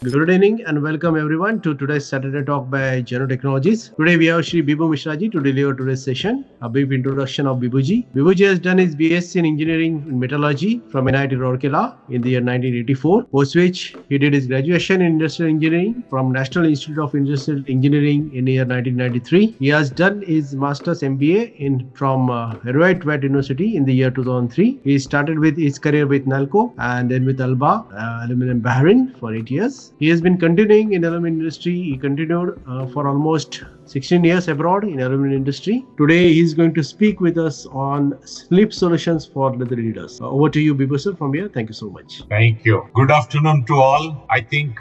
Good evening and welcome everyone to today's Saturday Talk by JanyuTech. Today we have Shri.Bibhu Mishra ji to deliver today's session. A brief introduction of Bibhu ji. Bibhu ji has done his BSc in Engineering in Metallurgy from NIT Rourkela in the year 1984, post which he did his graduation in Industrial Engineering from National Institute of Industrial Engineering in the year 1993. He has done his Master's MBA from Harvard University in the year 2003. He started with his career with Nalco and then with Alba Aluminum Bahrain for 8 years. He has been continuing in aluminum industry. He continued for almost 16 years abroad in aluminum industry. Today he is going to speak with us on sleep solutions for leather readers. Over to you, Bibhu sir, from here. Thank you so much. Thank you. Good afternoon to all. I think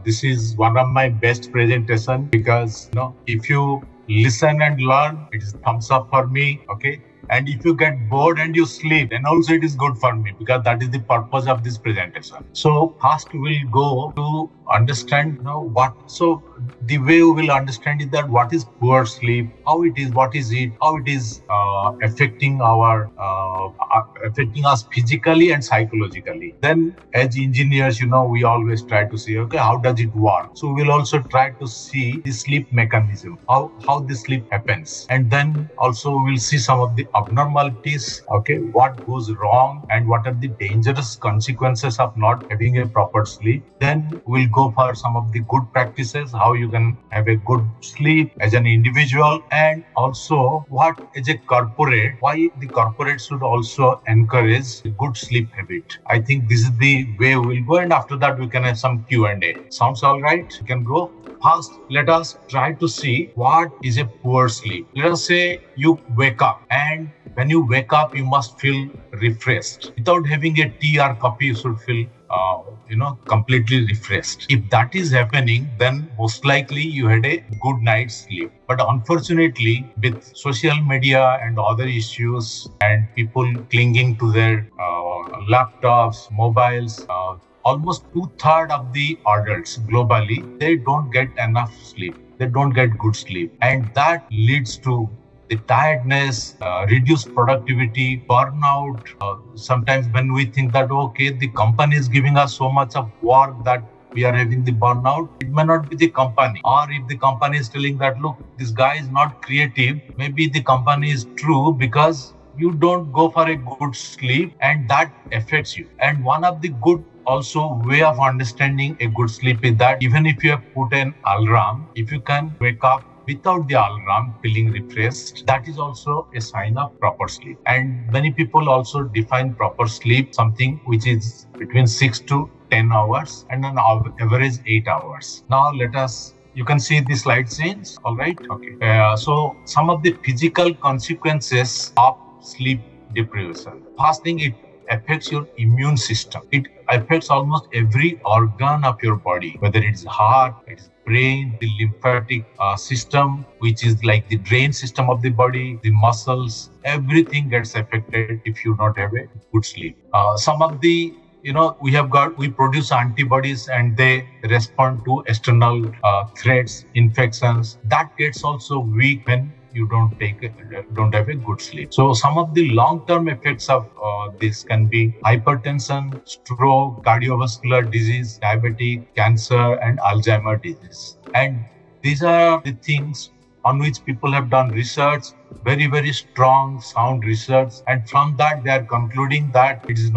this is one of my best presentations because if you listen and learn, it is thumbs up for me. Okay. And if you get bored and you sleep, then also it is good for me because that is the purpose of this presentation. So first we'll go to understand what. So the way we will understand is that what is poor sleep, how it is, what is it, how it is affecting us physically and psychologically. Then as engineers, we always try to see, okay, how does it work? So we'll also try to see the sleep mechanism, how the sleep happens. And then also we'll see some of the abnormalities, okay, what goes wrong and what are the dangerous consequences of not having a proper sleep. Then we'll go for some of the good practices, how you can have a good sleep as an individual, and also what as a corporate, why the corporate should also encourage a good sleep habit. I think this is the way we'll go, and after that we can have some Q&A. Sounds all right? You can go. First, let us try to see what is a poor sleep. Let us say you wake up, and when you wake up, you must feel refreshed. Without having a tea or coffee, you should feel completely refreshed. If that is happening, then most likely you had a good night's sleep. But unfortunately, with social media and other issues and people clinging to their laptops, mobiles, almost 2/3 of the adults globally, they don't get enough sleep. They don't get good sleep. And that leads to the tiredness, reduced productivity, burnout. Sometimes when we think that, okay, the company is giving us so much of work that we are having the burnout, it may not be the company. Or if the company is telling that, look, this guy is not creative, maybe the company is true because you don't go for a good sleep and that affects you. And one of the good also way of understanding a good sleep is that even if you have put an alarm, if you can wake up without the alarm feeling refreshed, that is also a sign of proper sleep. And many people also define proper sleep something which is between 6 to 10 hours and an average 8 hours. Now you can see the slide change, all right? Okay. So some of the physical consequences of sleep deprivation. First thing, it affects your immune system. It affects almost every organ of your body, whether it's heart, it's brain, the lymphatic system, which is like the drain system of the body, the muscles, everything gets affected if you not have a good sleep. Some of the we produce antibodies and they respond to external threats, infections. That gets also weak when you don't have a good sleep. So some of the long-term effects of this can be hypertension, stroke, cardiovascular disease, diabetes, cancer, and Alzheimer's disease. And these are the things on which people have done research, very, very strong, sound research. And from that, they are concluding that these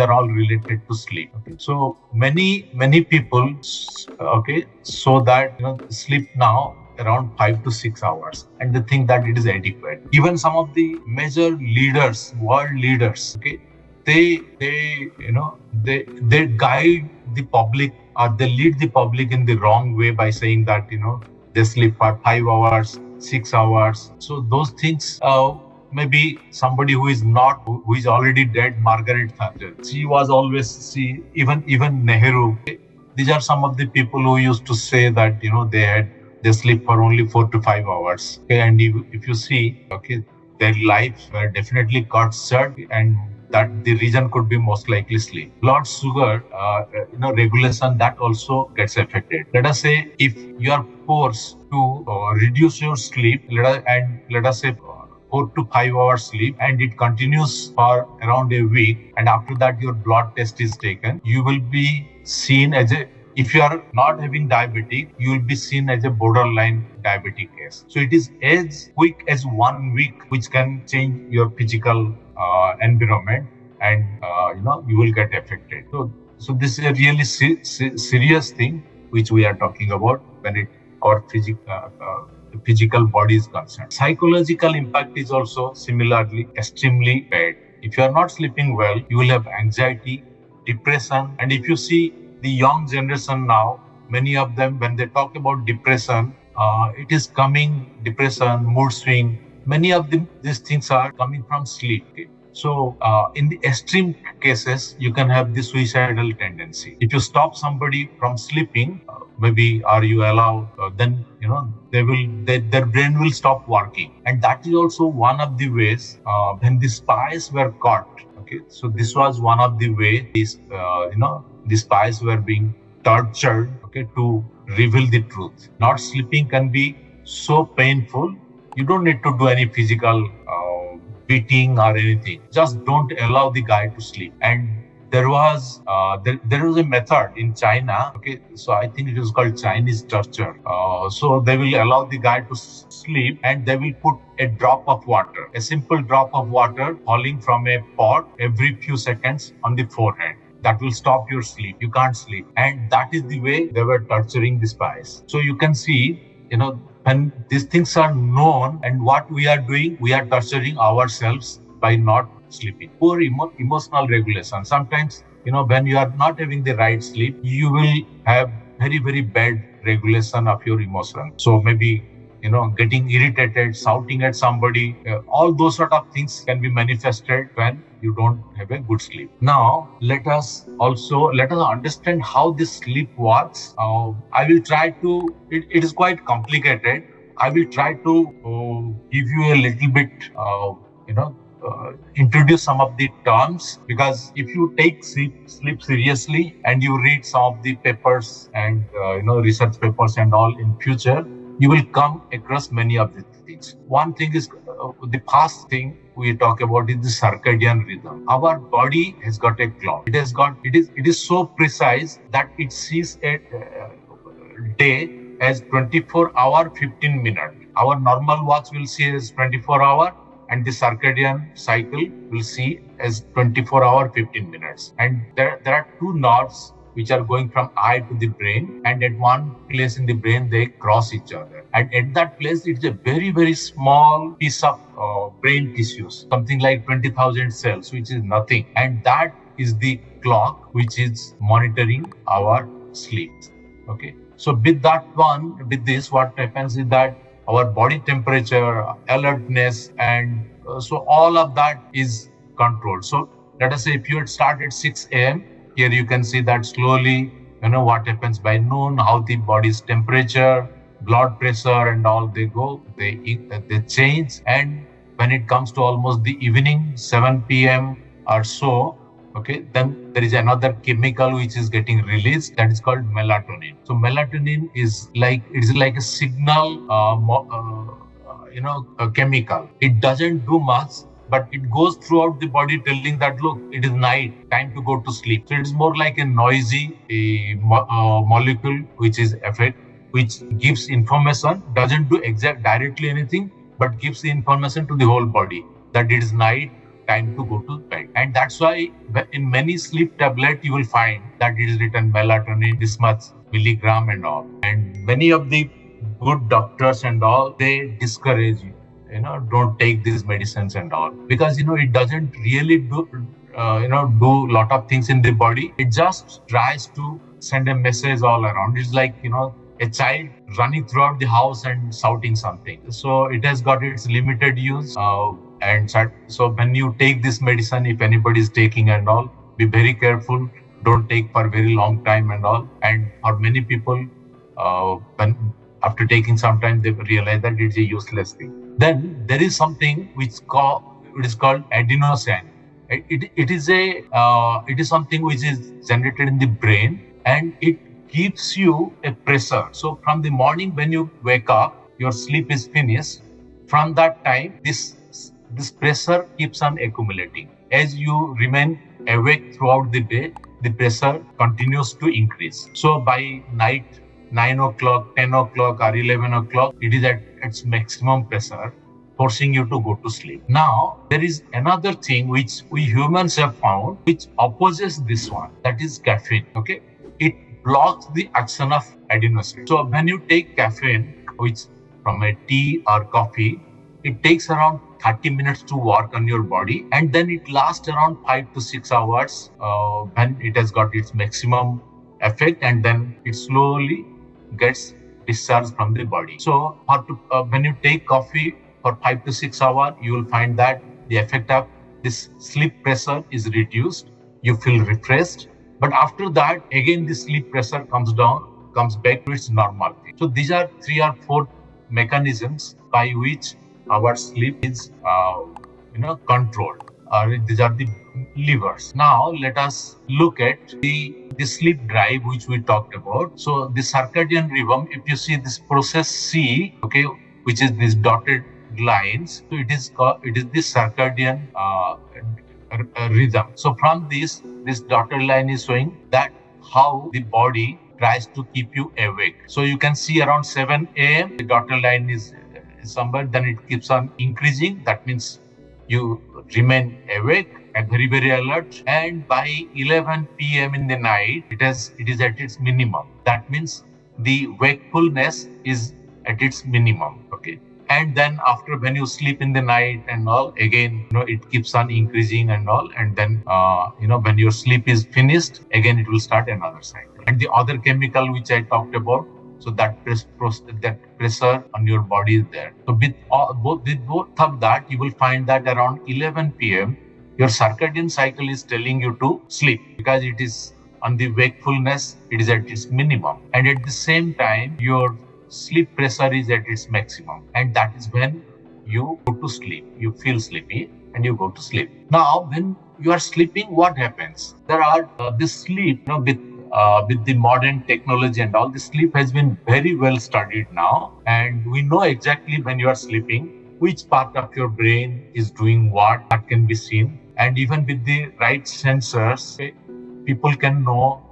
are all related to sleep. Okay. So many people, so that, sleep now around 5 to 6 hours, and they think that it is adequate. Even some of the major leaders, world leaders, okay, they guide the public or they lead the public in the wrong way by saying that, they sleep for 5 hours, 6 hours. So those things, maybe somebody who is already dead, Margaret Thatcher, she was always, even Nehru, these are some of the people who used to say that, they sleep for only 4 to 5 hours. Okay, and if you see, okay, their lives were definitely cut short, and that the reason could be most likely sleep. Blood sugar, regulation, that also gets affected. Let us say if you are forced to reduce your sleep, let us say 4 to 5 hours sleep, and it continues for around a week, and after that your blood test is taken, you will be seen as a if you are not having diabetic, you will be seen as a borderline diabetic case. So it is as quick as 1 week, which can change your physical environment, and you will get affected. So this is a really serious thing which we are talking about when our physical body is concerned. Psychological impact is also similarly extremely bad. If you are not sleeping well, you will have anxiety, depression, and if you see the young generation now, many of them, when they talk about depression, it is coming depression, mood swing. Many of these things are coming from sleep. Okay? So, in the extreme cases, you can have the suicidal tendency. If you stop somebody from sleeping, maybe are you allowed? Then their brain will stop working, and that is also one of the ways when the spies were caught. Okay, so this was one of the ways the spies were being tortured. Okay, to reveal the truth. Not sleeping can be so painful. You don't need to do any physical beating or anything. Just don't allow the guy to sleep. And there was a method in China. Okay, so I think it was called Chinese torture. So they will allow the guy to sleep, and they will put a drop of water, a simple drop of water falling from a pot every few seconds on the forehead. That will stop your sleep. You can't sleep, and that is the way they were torturing the spies. So you can see, when these things are known, and what we are doing, we are torturing ourselves by not sleeping. Poor emotional regulation. Sometimes, when you are not having the right sleep, you will have very, very bad regulation of your emotion. So maybe, getting irritated, shouting at somebody, all those sort of things can be manifested when you don't have a good sleep. Now, let us understand how this sleep works. I will try to, it is quite complicated. I will try to give you a little bit, introduce some of the terms, because if you take sleep seriously and you read some of the papers and research papers and all in future, you will come across many of the things. One thing is the first thing we talk about is the circadian rhythm. Our body has got a clock. It is so precise that it sees a day as 24-hour 15 minutes. Our normal watch will see as 24-hour, and the circadian cycle will see as 24-hour 15 minutes. And there are two nerves which are going from eye to the brain, and at one place in the brain they cross each other. And at that place, it's a very, very small piece of brain tissues, something like 20,000 cells, which is nothing. And that is the clock which is monitoring our sleep. Okay. So with this, what happens is that our body temperature, alertness, and so all of that is controlled. So let us say if you start at 6 a.m., here you can see that slowly, what happens by noon, how the body's temperature, blood pressure and all, they change. And when it comes to almost the evening, 7 p.m. or so, okay, then there is another chemical which is getting released, that is called melatonin. So melatonin is like a signal, a chemical. It doesn't do much, but it goes throughout the body telling that, look, it is night, time to go to sleep. So it is more like a noisy molecule which gives information, doesn't do directly anything, but gives the information to the whole body that it is night, time to go to bed. And that's why in many sleep tablets you will find that it is written melatonin this much milligram and all. And many of the good doctors and all, they discourage you, don't take these medicines and all, because it doesn't really do lot of things in the body. It just tries to send a message all around. It's like a child running throughout the house and shouting something. So it has got its limited use. And so when you take this medicine, if anybody is taking and all, be very careful. Don't take for a very long time and all. And for many people, when after taking some time, they realize that it's a useless thing. Then there is something which is called adenosine. It is something which is generated in the brain, and it gives you a pressure. So from the morning when you wake up, your sleep is finished. From that time, this pressure keeps on accumulating. As you remain awake throughout the day, the pressure continues to increase. So by night 9 o'clock, 10 o'clock or 11 o'clock, it is at its maximum pressure, forcing you to go to sleep. Now, there is another thing which we humans have found which opposes this one, that is caffeine. Okay, it blocks the action of adenosine. So when you take caffeine, which from a tea or coffee, it takes around 30 minutes to work on your body, and then it lasts around 5 to 6 hours when it has got its maximum effect, and then it slowly gets discharged from the body. So when you take coffee for 5 to 6 hours, you will find that the effect of this sleep pressure is reduced. You feel refreshed. But after that, again, the sleep pressure comes down, comes back to its normal thing. So these are 3 or 4 mechanisms by which our sleep is, controlled. These are the levers. Now let us look at the sleep drive which we talked about. So the circadian rhythm, if you see this process C, okay, which is these dotted lines, so it is the circadian rhythm. So from this dotted line is showing that how the body tries to keep you awake. So you can see around 7 a.m. the dotted line is somewhere, then it keeps on increasing. That means you remain awake and very, very alert. And by 11 p.m. in the night, it is at its minimum. That means the wakefulness is at its minimum. Okay. And then after, when you sleep in the night and all, again, it keeps on increasing and all. And then, when your sleep is finished, again, it will start another cycle. And the other chemical which I talked about, so that pressure on your body is there. So with both of that, you will find that around 11 p.m., your circadian cycle is telling you to sleep, because it is on the wakefulness, it is at its minimum. And at the same time, your sleep pressure is at its maximum. And that is when you go to sleep. You feel sleepy and you go to sleep. Now, when you are sleeping, what happens? There are this sleep, with the modern technology and all, the sleep has been very well studied now. And we know exactly when you are sleeping, which part of your brain is doing what, that can be seen. And even with the right sensors, people can know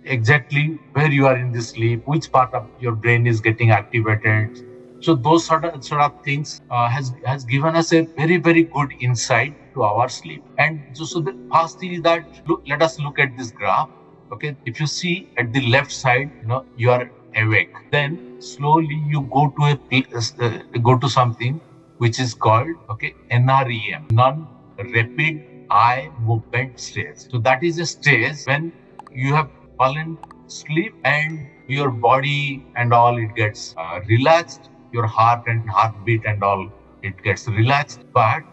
exactly where you are in the sleep, which part of your brain is getting activated. So those sort of things has given us a very, very good insight to our sleep. And so the first thing is that, let us look at this graph. Okay, if you see at the left side, you are awake. Then slowly you go to something which is called NREM, non-rapid eye movement stage. So that is a stage when you have fallen asleep and your body and all, it gets relaxed. Your heart and heartbeat and all, it gets relaxed. But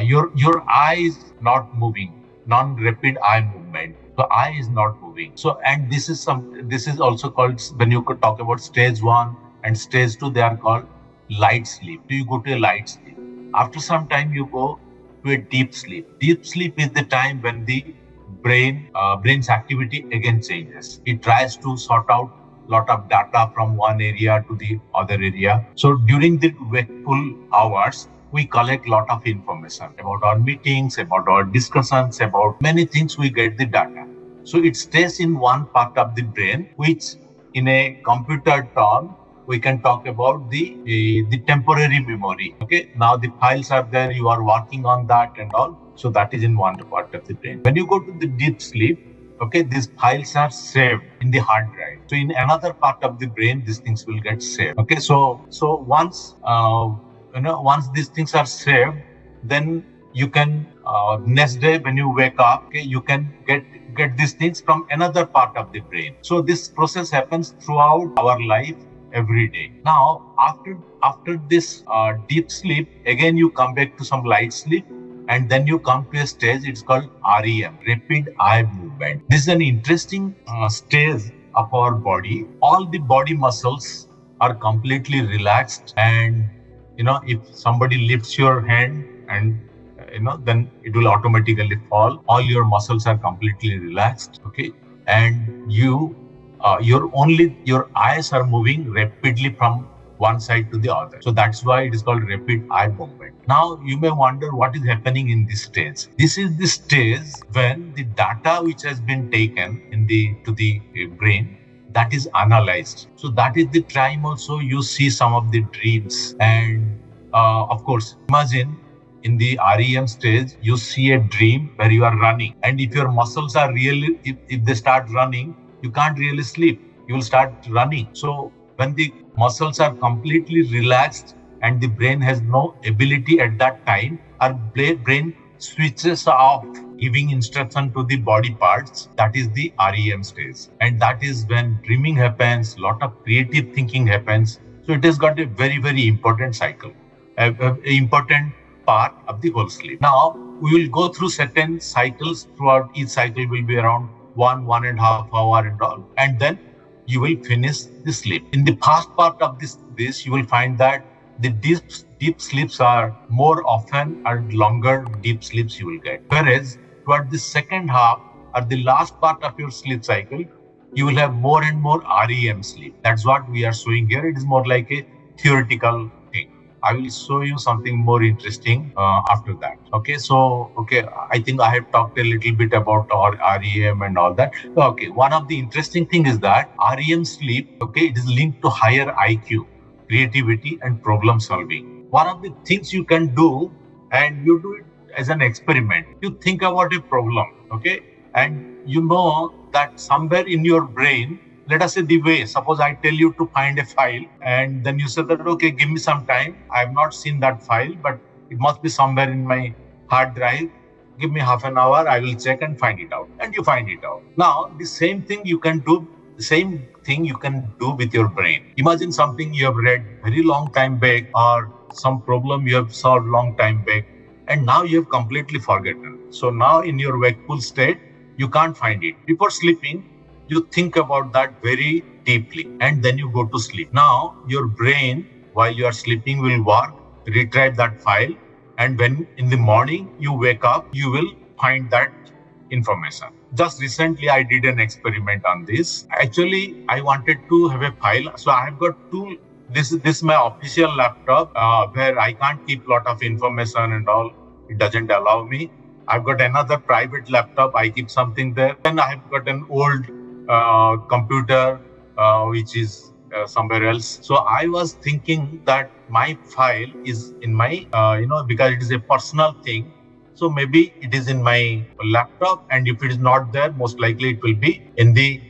your eye is not moving. Non-rapid eye movement. The eye is not moving. So, and this is also called, when you could talk about stage 1 and stage 2, they are called light sleep. So you go to a light sleep. After some time, you go to a deep sleep. Deep sleep is the time when the brain's activity again changes. It tries to sort out lot of data from one area to the other area. So during the wakeful hours, we collect lot of information about our meetings, about our discussions, about many things. We get the data. So it stays in one part of the brain, which in a computer term, we can talk about the temporary memory. Okay, now the files are there, you are working on that and all. So that is in one part of the brain. When you go to the deep sleep, okay, these files are saved in the hard drive. So in another part of the brain, these things will get saved. Okay, so once these things are saved, then you can next day when you wake up, okay, you can get these things from another part of the brain. So this process happens throughout our life every day. Now after this deep sleep, again you come back to some light sleep. And then you come to a stage, it's called REM, rapid eye movement. This is an interesting stage of our body. All the body muscles are completely relaxed. And, if somebody lifts your hand and, then it will automatically fall. All your muscles are completely relaxed. Okay. And your eyes are moving rapidly from one side to the other. So that's why it is called rapid eye movement. Now you may wonder what is happening in this stage. This is the stage when the data which has been taken to the brain, that is analyzed. So that is the time also you see some of the dreams. And of course, imagine in the REM stage, you see a dream where you are running. And if your muscles are really, if they start running, you can't really sleep. You will start running. So when the muscles are completely relaxed and the brain has no ability at that time, our brain switches off, giving instruction to the body parts. That is the REM stage. And that is when dreaming happens, lot of creative thinking happens. So it has got a very, very important cycle, a important part of the whole sleep. Now, we will go through certain cycles. Throughout each cycle will be around 1.5 hour and all. And then you will finish the sleep. In the first part of this you will find that the deep sleeps are more often and longer deep sleeps you will get. Whereas toward the second half or the last part of your sleep cycle, you will have more and more REM sleep. That's what we are showing here. It is more like a theoretical thing. I will show you something more interesting after that. Okay, I think I have talked a little bit about our REM and all that. Okay, one of the interesting thing is that REM sleep, it is linked to higher IQ, creativity and problem solving. One of the things you can do, and you do it as an experiment, you think about a problem, and you know that somewhere in your brain, let us say the way, suppose I tell you to find a file and then you say that, okay, give me some time. I have not seen that file, but it must be somewhere in my hard drive. Give me half an hour, I will check and find it out. And you find it out. Now, the same thing you can do with your brain. Imagine something you have read very long time back or some problem you have solved long time back and now you have completely forgotten. So now in your wakeful state, you can't find it. Before sleeping, you think about that very deeply and then you go to sleep. Now your brain, while you are sleeping, will work, retrieve that file, and when in the morning you wake up, you will find that information. Just recently, I did an experiment on this. Actually, I wanted to have a file. So I have got two. This is my official laptop where I can't keep lot of information and all. It doesn't allow me. I've got another private laptop. I keep something there. Then I have got an old computer which is somewhere else. So I was thinking that my file is in my, because it is a personal thing. So maybe it is in my laptop, and if it is not there, most likely it will be in the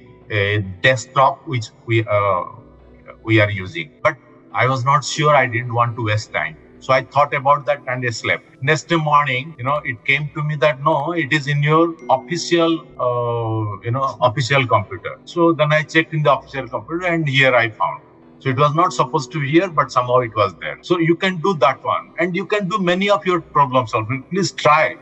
desktop which we are using. But I was not sure. I didn't want to waste time. So I thought about that and I slept. Next morning, it came to me that no, it is in your official, official computer. So then I checked in the official computer and here I found. So it was not supposed to be here, but somehow it was there. So you can do that one. And you can do many of your problem solving. Please try.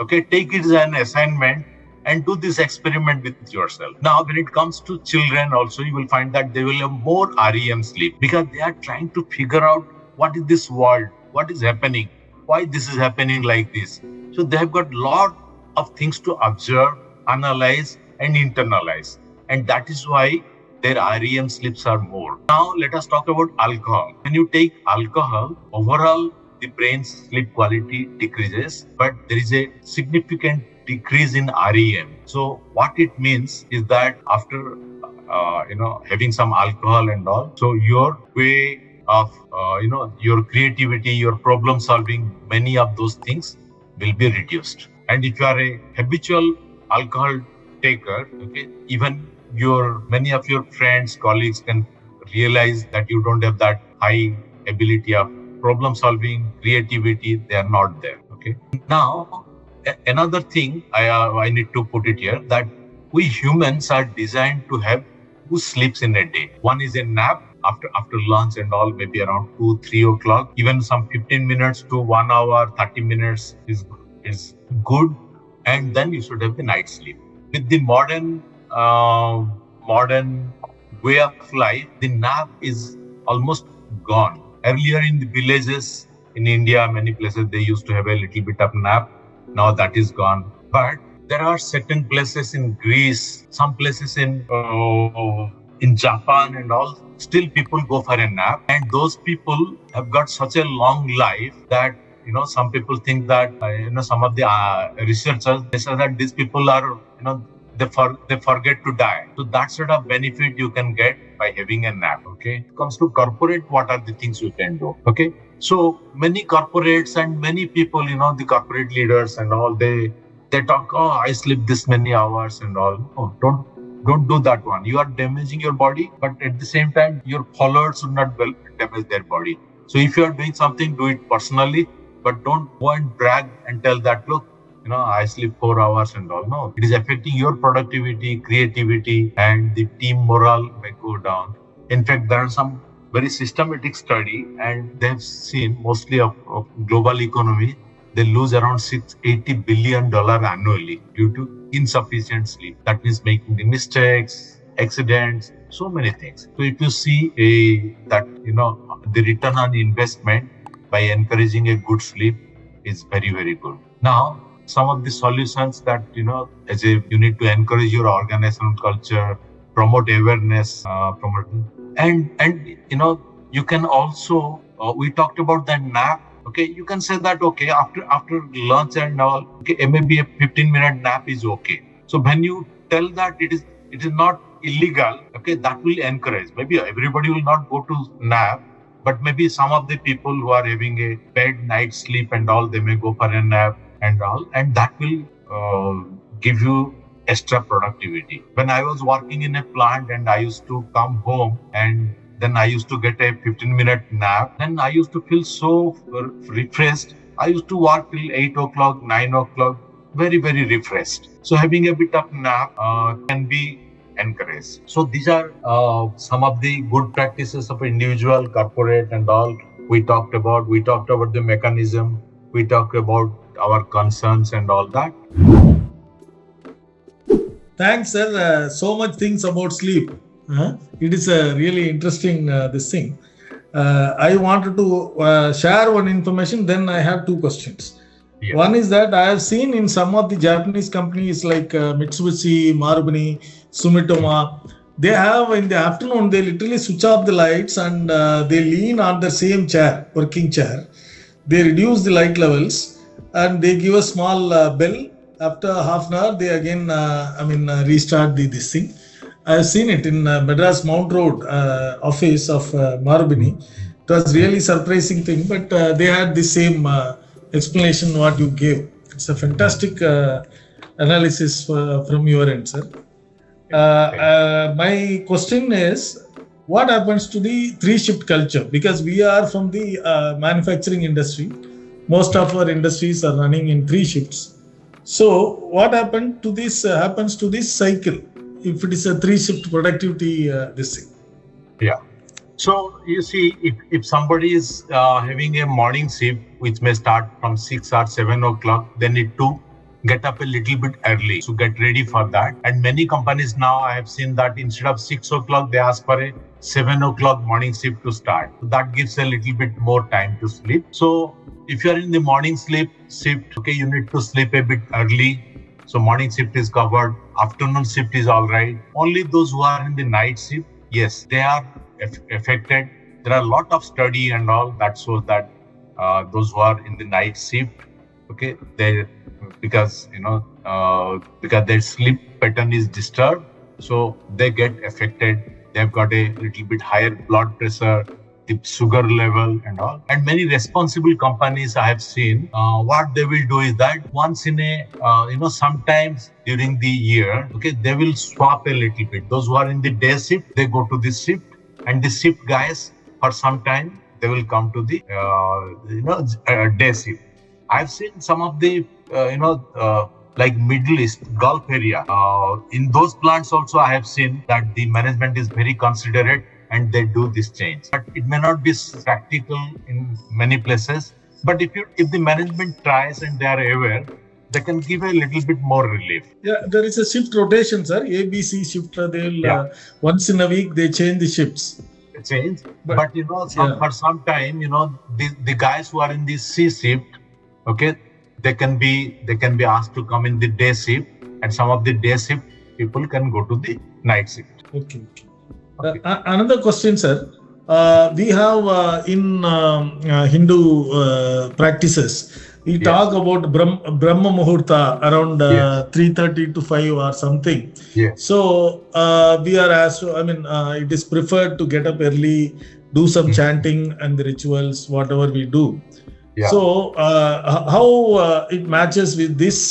Take it as an assignment and do this experiment with yourself. Now, when it comes to children also, you will find that they will have more REM sleep because they are trying to figure out what is this world, what is happening, why this is happening like this. So they have got lot of things to observe, analyze and internalize. And that is why their REM sleeps are more. Now, let us talk about alcohol. When you take alcohol, overall, the brain's sleep quality decreases, but there is a significant decrease in REM. So what it means is that after, having some alcohol and all, so your way of, your creativity, your problem solving, many of those things will be reduced. And if you are a habitual alcohol taker, even many of your friends, colleagues can realize that you don't have that high ability of problem solving, creativity, they are not there. Now, another thing I need to put it here, that we humans are designed to have 2 sleeps in a day. One is a nap after lunch and all, maybe around 2-3 o'clock. Even some 15 minutes to 1 hour, 30 minutes is good. And then you should have the night sleep. With the modern way of life, the nap is almost gone. Earlier in the villages in India, many places they used to have a little bit of nap. Now that is gone. But there are certain places in Greece, some places in in Japan and all, still people go for a nap, and those people have got such a long life that some people think that some of the researchers, they say that these people are they forget to die. So that sort of benefit you can get by having a nap. Okay, it comes to corporate, what are the things you can do? Okay, so many corporates and many people, the corporate leaders and all, they talk, oh, I sleep this many hours and all. Oh, don't do that one. You are damaging your body, but at the same time, your followers should not damage their body. So if you are doing something, do it personally, but don't go and brag and tell that, look, I sleep 4 hours and all. No, it is affecting your productivity, creativity, and the team morale may go down. In fact, there are some very systematic study, and they've seen mostly of global economy, they lose around $680 billion annually due to insufficient sleep. That means making the mistakes, accidents, so many things. So if you see that the return on investment by encouraging a good sleep is very, very good. Now, some of the solutions that you need to encourage your organizational culture, promote awareness, and you can also we talked about that nap. Okay, you can say that, okay, after lunch and all, okay, maybe a 15-minute nap is okay. So when you tell that it is not illegal, okay, that will encourage. Maybe everybody will not go to nap, but maybe some of the people who are having a bad night sleep and all, they may go for a nap and all, and that will give you extra productivity. When I was working in a plant and I used to come home and then I used to get a 15-minute nap. Then I used to feel so refreshed. I used to work till 8 o'clock, 9 o'clock, very, very refreshed. So having a bit of nap can be encouraged. So these are some of the good practices of individual, corporate and all we talked about. We talked about the mechanism. We talked about our concerns and all that. Thanks, sir. So much things about sleep. It is a really interesting this thing. I wanted to share one information. Then I have two questions. Yeah. One is that I have seen in some of the Japanese companies like Mitsubishi, Marubeni, Sumitomo, they have in the afternoon, they literally switch off the lights and they lean on the same chair, working chair. They reduce the light levels and they give a small bell. After half an hour, they again, restart this thing. I have seen it in Madras Mount Road office of Marubeni. It was really surprising thing, but they had the same explanation what you gave. It's a fantastic analysis from your end, sir. My question is, what happens to the 3-shift culture? Because we are from the manufacturing industry. Most of our industries are running in 3 shifts. So what happens to this cycle? If it is a 3-shift productivity, this thing. Yeah. So you see, if somebody is having a morning shift, which may start from 6 or 7 o'clock, they need to get up a little bit early to get ready for that. And many companies now, I have seen that instead of 6 o'clock, they ask for a 7 o'clock morning shift to start. That gives a little bit more time to sleep. So if you are in the morning shift, okay, you need to sleep a bit early. So morning shift is covered. Afternoon shift is all right. Only those who are in the night shift, yes, they are affected. There are a lot of study and all that shows that those who are in the night shift, okay, because their sleep pattern is disturbed, so they get affected. They've got a little bit higher blood pressure, the sugar level and all. And many responsible companies I have seen, what they will do is that once in a, sometimes during the year, okay, they will swap a little bit. Those who are in the day shift, they go to the shift, and the shift guys for some time, they will come to the, day shift. I've seen some of the, like Middle East, Gulf area. In those plants also, I have seen that the management is very considerate and they do this change. But it may not be practical in many places. But if the management tries and they are aware, they can give a little bit more relief. Yeah, there is a shift rotation, sir. ABC shift. They'll once in a week they change the shifts. But for some time, the guys who are in the C shift, okay, they can be asked to come in the day shift, and some of the day shift people can go to the night shift. Okay. Okay. Another question, sir. We have in Hindu practices, we Yes. talk about Brahma Muhurta around Yes. 3:30 to 5 or something. Yes. So we are asked, it is preferred to get up early, do some chanting and the rituals, whatever we do. Yeah. So how it matches with this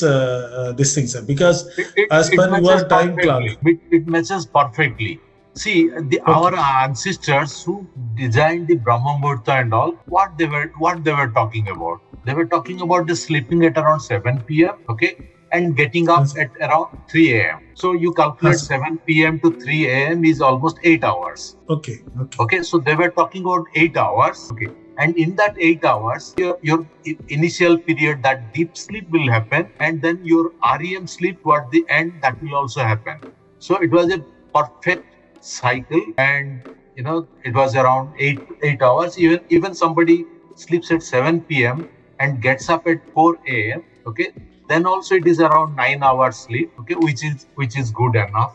thing, sir? Because as per your time clock. It matches perfectly. See, our ancestors who designed the Brahma Muhurta and all, what they were talking about. They were talking about the sleeping at around 7 p.m. Okay, and getting up at around 3 a.m. So you calculate 7 p.m. to 3 a.m. is almost 8 hours. Okay. So they were talking about 8 hours. Okay. And in that 8 hours, your initial period, that deep sleep will happen, and then your REM sleep toward the end, that will also happen. So it was a perfect cycle, and it was around 8 hours. Even somebody sleeps at 7 p.m. and gets up at 4 a.m. Okay, then also it is around 9 hours sleep. Okay, which is good enough,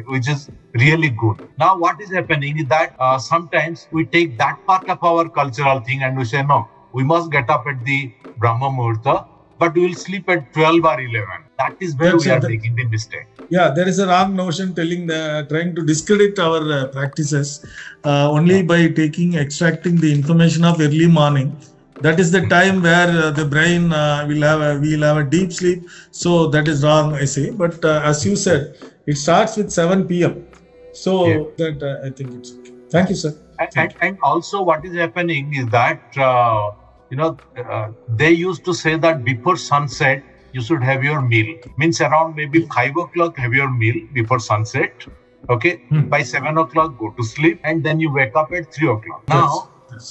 which is really good. Now what is happening is that sometimes we take that part of our cultural thing and we say, no, we must get up at the Brahma Muhurta, but we will sleep at 12 or 11. That is where we are making the mistake. Yeah, there is a wrong notion trying to discredit our practices only by extracting the information of early morning. That is the time where the brain will have a deep sleep. So that is wrong, I say. But as you said, it starts with 7 p.m. So that I think it's okay. Thank you, sir. And also what is happening is that, they used to say that before sunset, you should have your meal. Means around maybe 5 o'clock, have your meal before sunset. Okay. By 7 o'clock, go to sleep. And then you wake up at 3 o'clock.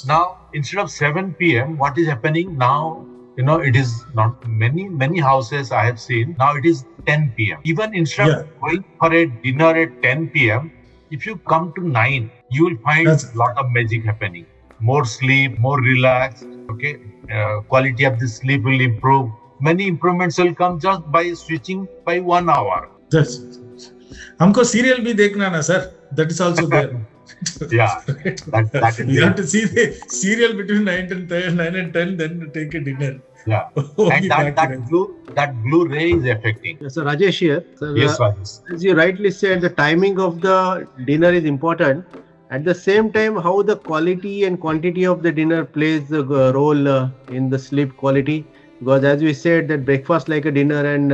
Now, instead of 7 p.m., what is happening now? It is not many houses I have seen. Now it is 10 p.m. Even instead of going for a dinner at 10 p.m., if you come to 9, you will find a lot of magic happening. More sleep, more relaxed. Okay, quality of the sleep will improve. Many improvements will come just by switching by 1 hour. हमको serial भी देखना ना, sir. That is also there. Yeah, that is. You have to see the serial between 9 and 10, then take a dinner. Yeah, and that blue ray is affecting. So Rajesh here. So yes, Rajesh. As you rightly said, the timing of the dinner is important. At the same time, how the quality and quantity of the dinner plays the role in the sleep quality. Because as we said, that breakfast like a dinner and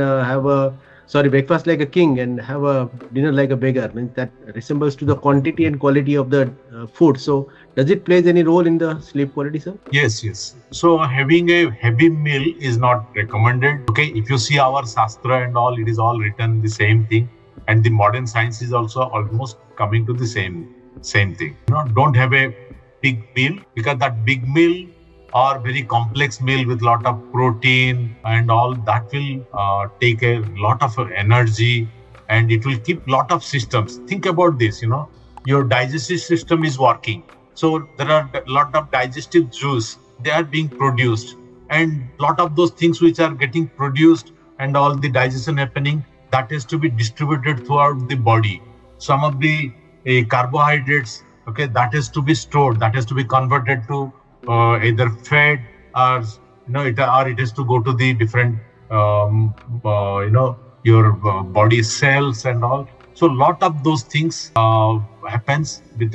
breakfast like a king and have a dinner like a beggar. Means that resembles to the quantity and quality of the food. So does it plays any role in the sleep quality, sir? Yes. So having a heavy meal is not recommended. Okay, if you see our Shastra and all, it is all written the same thing. And the modern science is also almost coming to the same thing. Don't have a big meal, because that big meal or very complex meal with lot of protein and all that will take a lot of energy, and it will keep lot of systems. Think about this, your digestive system is working. So there are a lot of digestive juice, they are being produced, and lot of those things which are getting produced and all the digestion happening, that has to be distributed throughout the body. Some of the carbohydrates, okay, that has to be stored, that has to be converted to either fat or it has to go to the different your body cells and all. So lot of those things happens with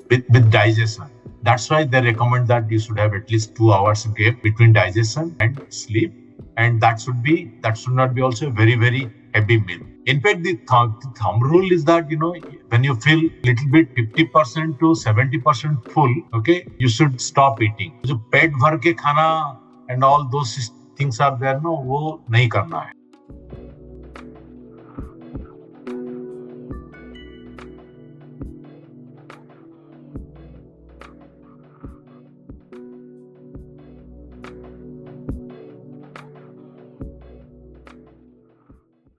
with digestion. That's why they recommend that you should have at least 2 hours gap between digestion and sleep, and that should not be also a very, very heavy meal. In fact, the thumb rule is that, when you feel little bit 50% to 70% full, okay, you should stop eating. So pet bhar ke khana and all those things are there, no, wo nahi karna hai.